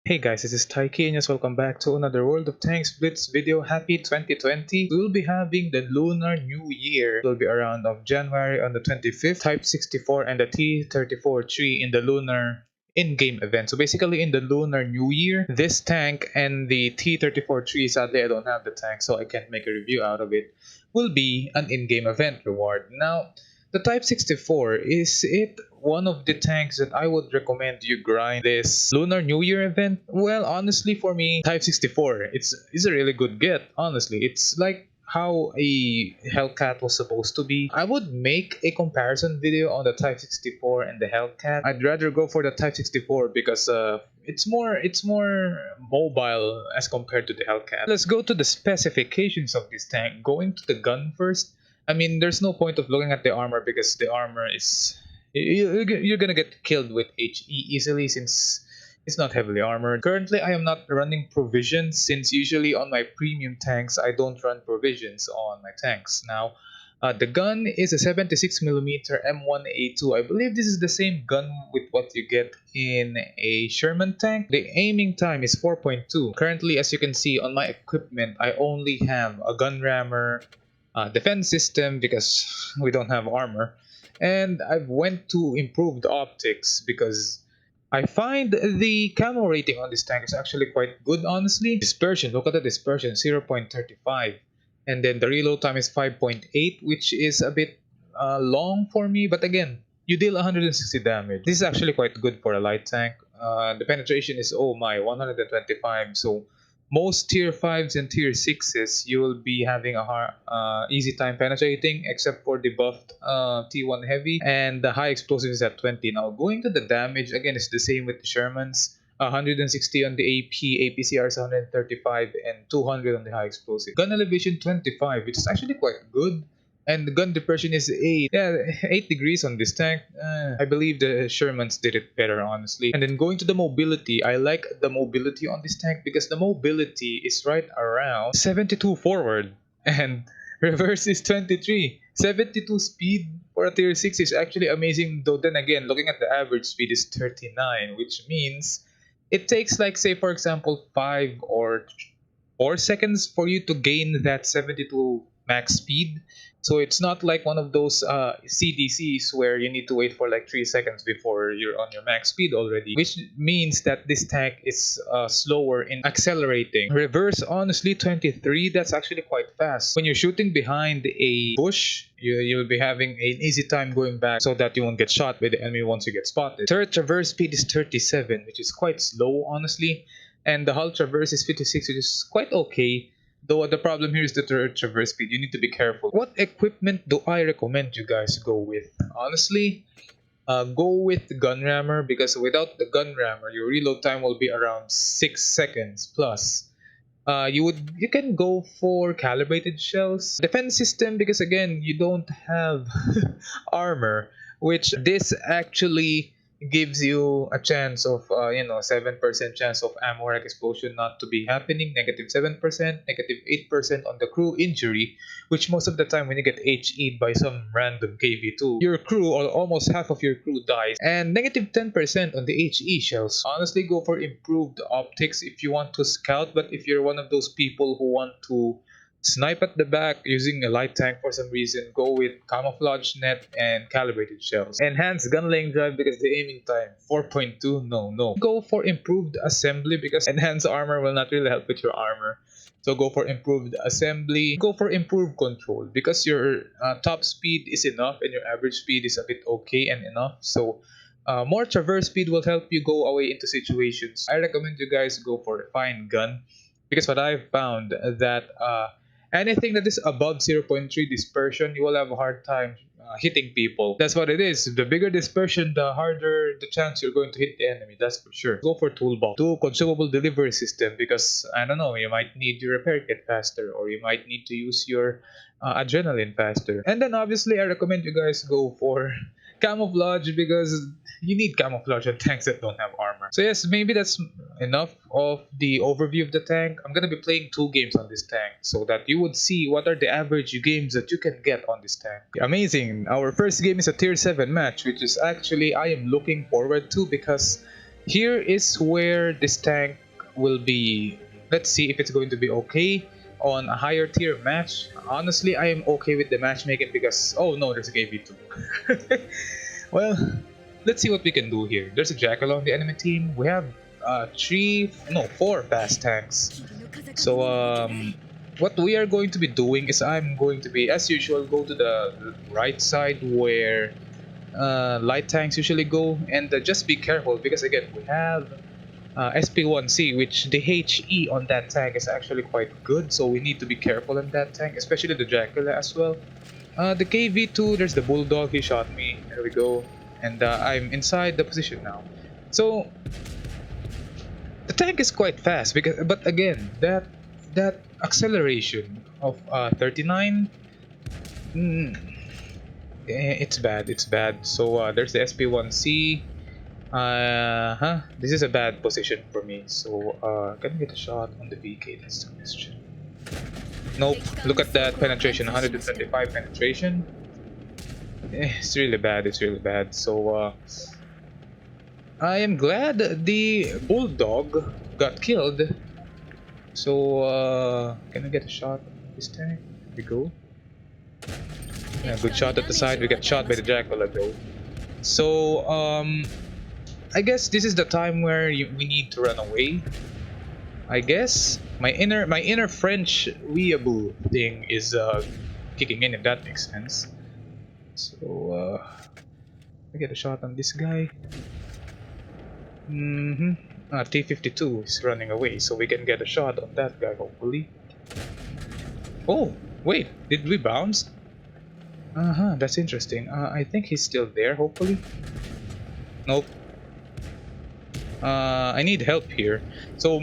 Hey guys, this is Taiki and yes, welcome back to another World of Tanks Blitz video. Happy 2020. We will be having the Lunar New Year. It will be around of January on the 25th. Type 64 and the T-34 tree in the Lunar in-game event. So basically in the Lunar New Year, this tank and the T-34 tree, sadly I don't have the tank so I can't make a review out of it, will be an in-game event reward. Now, the Type 64, is it one of the tanks that I would recommend you grind this Lunar New Year event? Well, honestly, for me, Type 64, it's a really good get, honestly. It's like how a Hellcat was supposed to be. I would make a comparison video on the Type 64 and the Hellcat. I'd rather go for the Type 64 because it's more mobile as compared to the Hellcat. Let's go to the specifications of this tank. Going to the gun first. I mean, there's no point of looking at the armor because the armor is you're gonna get killed with HE easily since it's not heavily armored. Currently, I am not running provisions since usually on my premium tanks I don't run provisions on my tanks. Now, the gun is a 76mm M1A2. I believe this is the same gun with what you get in a Sherman tank. The aiming time is 4.2. Currently, as you can see on my equipment, I only have a gun rammer, defense system because we don't have armor, and I went to improved optics because I find the camo rating on this tank is actually quite good, honestly. Dispersion, look at the dispersion, 0.35, and then the reload time is 5.8, which is a bit long for me, but again, you deal 160 damage. This is actually quite good for a light tank. The penetration is, oh my, 125, so most tier 5s and tier 6s you will be having a easy time penetrating except for the buffed T1 heavy, and the high explosive is at 20. Now going to the damage, again it's the same with the Shermans. 160 on the AP, APCR is 135, and 200 on the high explosive. Gun elevation 25, which is actually quite good. And the gun depression is 8. Yeah, 8 degrees on this tank. I believe the Shermans did it better, honestly. And then going to the mobility, I like the mobility on this tank because the mobility is right around 72 forward and reverse is 23. 72 speed for a tier 6 is actually amazing, though then again, looking at the average speed is 39, which means it takes, like, say for example 5 or 4 seconds for you to gain that 72 max speed. So it's not like one of those CDCs where you need to wait for like 3 seconds before you're on your max speed already, which means that this tank is slower in accelerating. Reverse, honestly, 23, that's actually quite fast. When you're shooting behind a bush, you'll be having an easy time going back so that you won't get shot by the enemy once you get spotted. Turret traverse speed is 37, which is quite slow, honestly. And the hull traverse is 56, which is quite okay. Though the problem here is the turret traverse speed. You need to be careful. What equipment do I recommend you guys go with? Honestly, go with the gun rammer because without the gun rammer, your reload time will be around 6 seconds plus. You can go for calibrated shells. Defense system because again you don't have armor, which this actually gives you a chance of 7% chance of ammo rack explosion not to be happening, -7%, -8% on the crew injury, which most of the time when you get HE'd by some random KV2, your crew or almost half of your crew dies, and -10% on the HE shells. Honestly, go for improved optics if you want to scout, but if you're one of those people who want to snipe at the back using a light tank for some reason, go with camouflage net and calibrated shells. Enhanced gun lane drive because the aiming time 4.2, no. Go for improved assembly because enhanced armor will not really help with your armor. So go for improved assembly. Go for improved control because your top speed is enough and your average speed is a bit okay and enough. So more traverse speed will help you go away into situations. I recommend you guys go for a fine gun because what I've found that anything that is above 0.3 dispersion, you will have a hard time hitting people. That's what it is. The bigger dispersion, the harder the chance you're going to hit the enemy. That's for sure. Go for toolbox. Do consumable delivery system because, I don't know, you might need your repair kit faster or you might need to use your adrenaline faster. And then obviously I recommend you guys go for camouflage because you need camouflage on tanks that don't have armor. So yes, maybe that's enough of the overview of the tank. I'm gonna be playing 2 games on this tank so that you would see what are the average games that you can get on this tank. Amazing! Our first game is a tier 7 match, which is actually I am looking forward to because Here is where this tank will be. Let's see if it's going to be okay on a higher tier match. Honestly, I am okay with the matchmaking because oh no, there's a KV2. Well, let's see what we can do here. There's a Jackal on the enemy team. We have four fast tanks. So what we are going to be doing is I'm going to be, as usual, go to the right side where light tanks usually go, and just be careful because again we have SP1C, which the HE on that tank is actually quite good, so we need to be careful on that tank, especially the Dracula as well. The KV2, there's the Bulldog, he shot me, there we go, and I'm inside the position now. So the tank is quite fast, but again, that acceleration of 39, it's bad. So there's the SP1C. This is a bad position for me. So can I get a shot on the VK? That's the question. Nope. Look at that penetration, 125 penetration. It's really bad. It's really bad. So I am glad the Bulldog got killed. So can I get a shot on this tank? Here we go. Yeah, good shot at the side. We got shot by the Dracula though. So I guess this is the time where we need to run away. I guess my inner French weeaboo thing is kicking in, if that makes sense. So I get a shot on this guy. T-52 is running away, so we can get a shot on that guy hopefully. Oh wait, did we bounce? That's interesting. I think he's still there hopefully. Nope. I need help here. So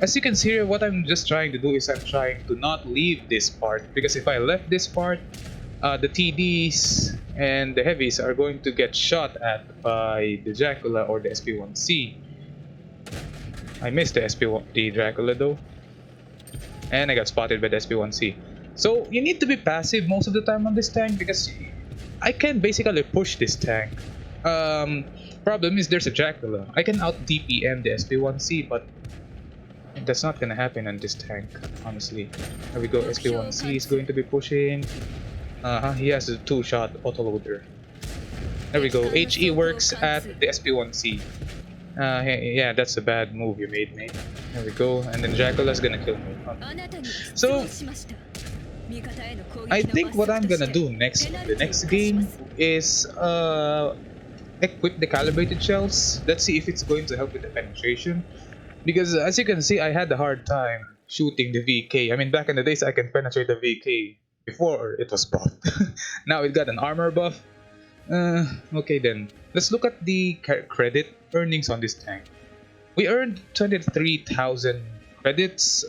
as you can see here, what I'm just trying to do is I'm trying to not leave this part, because if I left this part, the TDs and the heavies are going to get shot at by the Dracula or the SP1C. I missed the Dracula though, and I got spotted by the SP1C. So you need to be passive most of the time on this tank, because I can basically push this tank. Problem is there's a Dracula. I can out DPM the SP1C, but that's not gonna happen on this tank, honestly. There we go. SP1C is going to be pushing. He has a 2-shot autoloader. There we go. HE works at the SP1C. Yeah, that's a bad move you made, mate. There we go. And then Dracula's gonna kill me. So I think what I'm gonna do next, the next game, is equip the calibrated shells. Let's see if it's going to help with the penetration, because as you can see, I had a hard time shooting the VK. I mean, back in the days I can penetrate the VK before it was buffed. Now it got an armor buff. Okay then, let's look at the credit earnings on this tank. We earned 23,000 credits.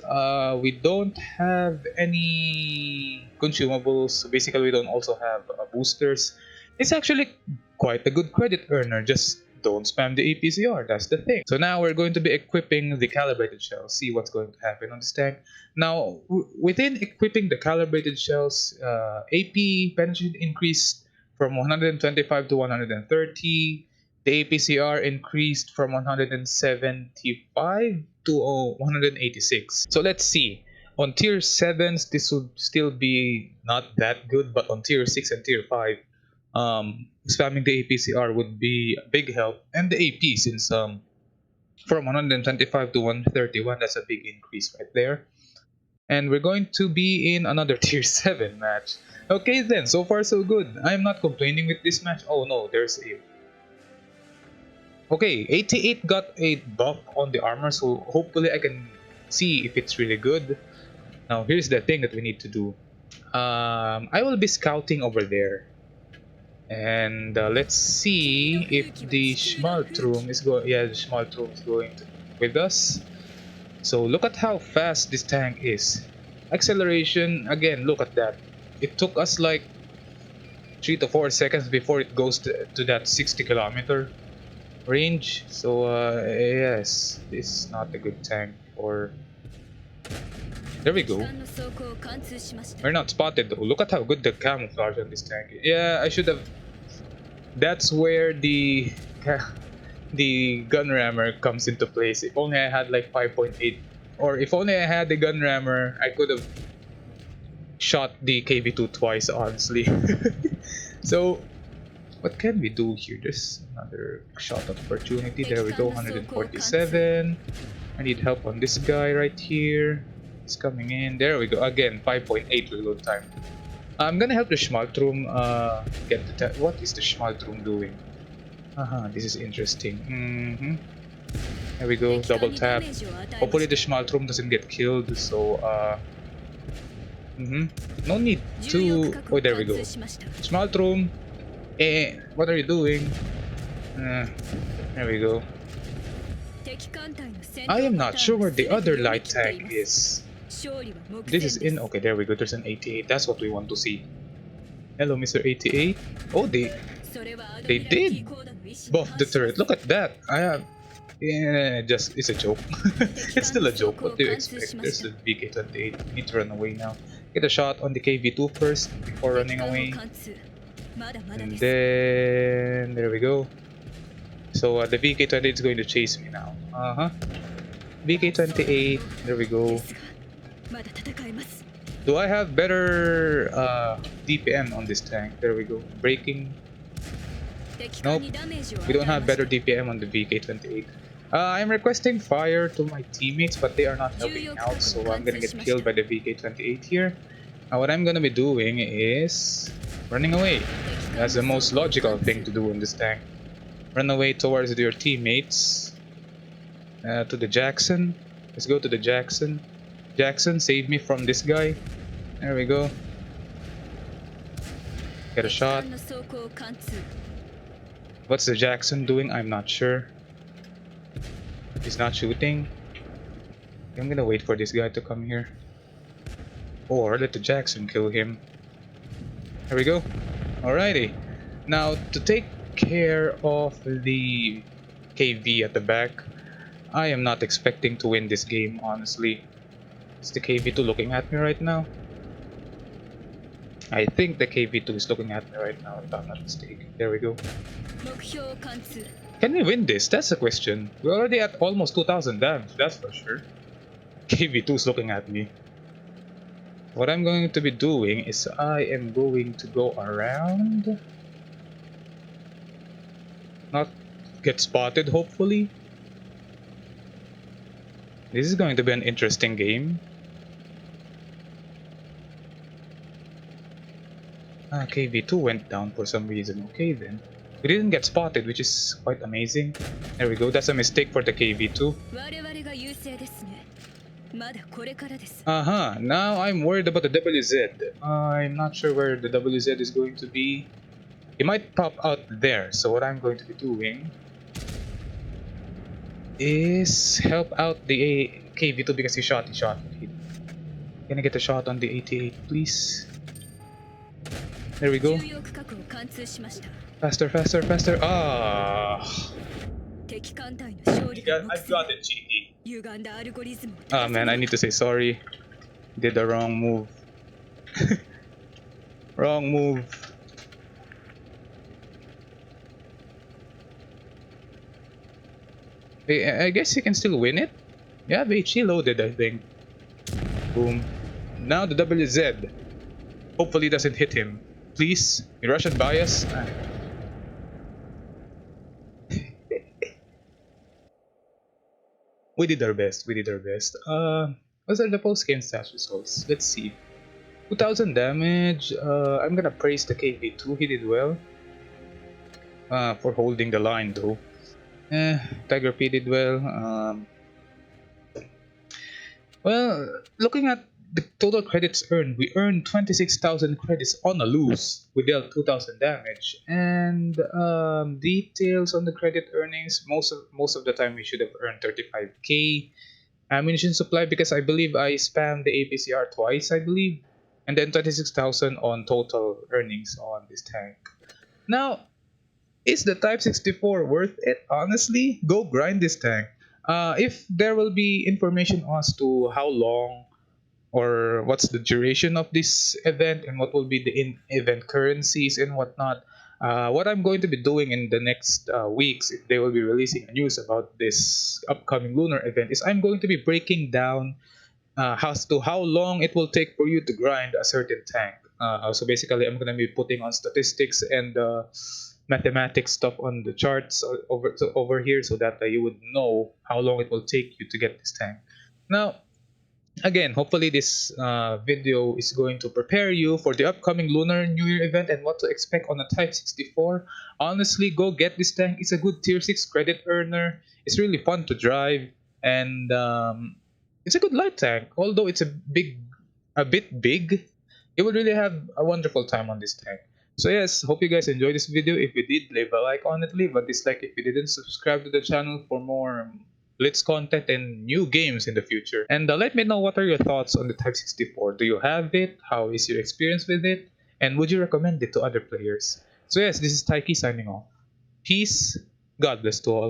We don't have any consumables, so basically we don't also have boosters. It's actually quite a good credit earner, just don't spam the APCR, that's the thing. So now we're going to be equipping the calibrated shells, see what's going to happen on this tank. Now, within equipping the calibrated shells, AP penetration increased from 125 to 130. The APCR increased from 175 to 186. So let's see. On tier 7s, this would still be not that good, but on tier 6 and tier 5, spamming the APCR would be a big help, and the AP, since from 125 to 131, that's a big increase right there. And we're going to be in another tier 7 match. Okay then, so far so good. I'm not complaining with this match. Oh no, there's a... Okay, 88 got a buff on the armor, so hopefully I can see if it's really good. Now here's the thing that we need to do. I will be scouting over there. And let's see if the Schmaltrum is going. Yeah, the Schmaltrum is going with us. So look at how fast this tank is. Acceleration, again, look at that. It took us like 3 to 4 seconds before it goes to that 60-kilometer range. So yes, this is not a good tank for... There we go. We're not spotted though. Look at how good the camouflage on this tank is. Yeah, I should have... That's where the the gun rammer comes into place. If only I had like 5.8, or if only I had the gun rammer, I could have shot the KV2 twice, honestly. So what can we do here? There's another shot of opportunity. There we go, 147. I need help on this guy right here. He's coming in. There we go. Again, 5.8 reload time. I'm gonna help the Schmaltrum get the... What is the Schmaltrum doing? This is interesting. There we go, double tap. Hopefully the Schmaltrum doesn't get killed, so no need to... Oh, there we go. Schmaltrum, what are you doing? There we go. I am not sure where the other light tank is. This is in... Okay, there we go, there's an 88. That's what we want to see. Hello, Mr. 88. Oh, they did buff the turret. Look at that. Yeah, it's a joke. It's still a joke. What do you expect? There's the VK28. Need to run away now. Get a shot on the KV2 first before running away. And then there we go. So the VK28 is going to chase me now. VK28. There we go. Do I have better DPM on this tank? There we go. Braking. Nope. We don't have better DPM on the VK28. I'm requesting fire to my teammates, but they are not helping out, so I'm gonna get killed by the VK28 here. What I'm gonna be doing is running away. That's the most logical thing to do in this tank. Run away towards your teammates. To the Jackson. Let's go to the Jackson. Jackson, save me from this guy. There we go. Get a shot. What's the Jackson doing? I'm not sure. He's not shooting. I'm gonna wait for this guy to come here. Or let the Jackson kill him. There we go. Alrighty. Now, to take care of the KV at the back, I am not expecting to win this game, honestly. Is the KV2 looking at me right now? I think the KV2 is looking at me right now, if I'm not mistaken. There we go. Can we win this? That's the question. We're already at almost 2000 damage, that's for sure. KV2 is looking at me. What I'm going to be doing is I am going to go around. Not get spotted, hopefully. This is going to be an interesting game. KV2 went down for some reason. Okay then. We didn't get spotted, which is quite amazing. There we go. That's a mistake for the KV2. Now I'm worried about the WZ. I'm not sure where the WZ is going to be. It might pop out there. So what I'm going to be doing is help out the KV2 because he shot. Can I get a shot on the 88, please? There we go. Faster. I've got it, GG. Man, I need to say sorry. Did the wrong move. Wrong move. I guess you can still win it. Yeah, HE loaded, I think. Boom. Now the WZ. Hopefully doesn't hit him. Please, Russian bias. We did our best. What are the post-game stats results? Let's see. 2000 damage. I'm gonna praise the KV2. He did well. For holding the line though. Tiger P did well. Well, looking at the total credits earned, we earned 26,000 credits on a lose. We dealt 2,000 damage. And details on the credit earnings, most of the time we should have earned 35k. Ammunition supply, because I believe I spammed the APCR twice, I believe. And then 26,000 on total earnings on this tank. Now, is the Type 64 worth it? Honestly, go grind this tank. If there will be information as to how long or what's the duration of this event and what will be the in-event currencies and whatnot, What I'm going to be doing in the next weeks, if they will be releasing a news about this upcoming lunar event, is I'm going to be breaking down as to how long it will take for you to grind a certain tank. So basically, I'm going to be putting on statistics and mathematics stuff on the charts over here so that you would know how long it will take you to get this tank. Now, again, hopefully this video is going to prepare you for the upcoming Lunar New Year event and what to expect on a Type 64. Honestly, go get this tank. It's a good Tier 6 credit earner. It's really fun to drive, and it's a good light tank. Although it's a bit big, you will really have a wonderful time on this tank. So yes, hope you guys enjoyed this video. If you did, leave a like on it, leave a dislike if you didn't. Subscribe to the channel for more Blitz content and new games in the future. And let me know what are your thoughts on the Type 64. Do you have it? How is your experience with it? And would you recommend it to other players? So yes, this is Taiki signing off. Peace. God bless to all.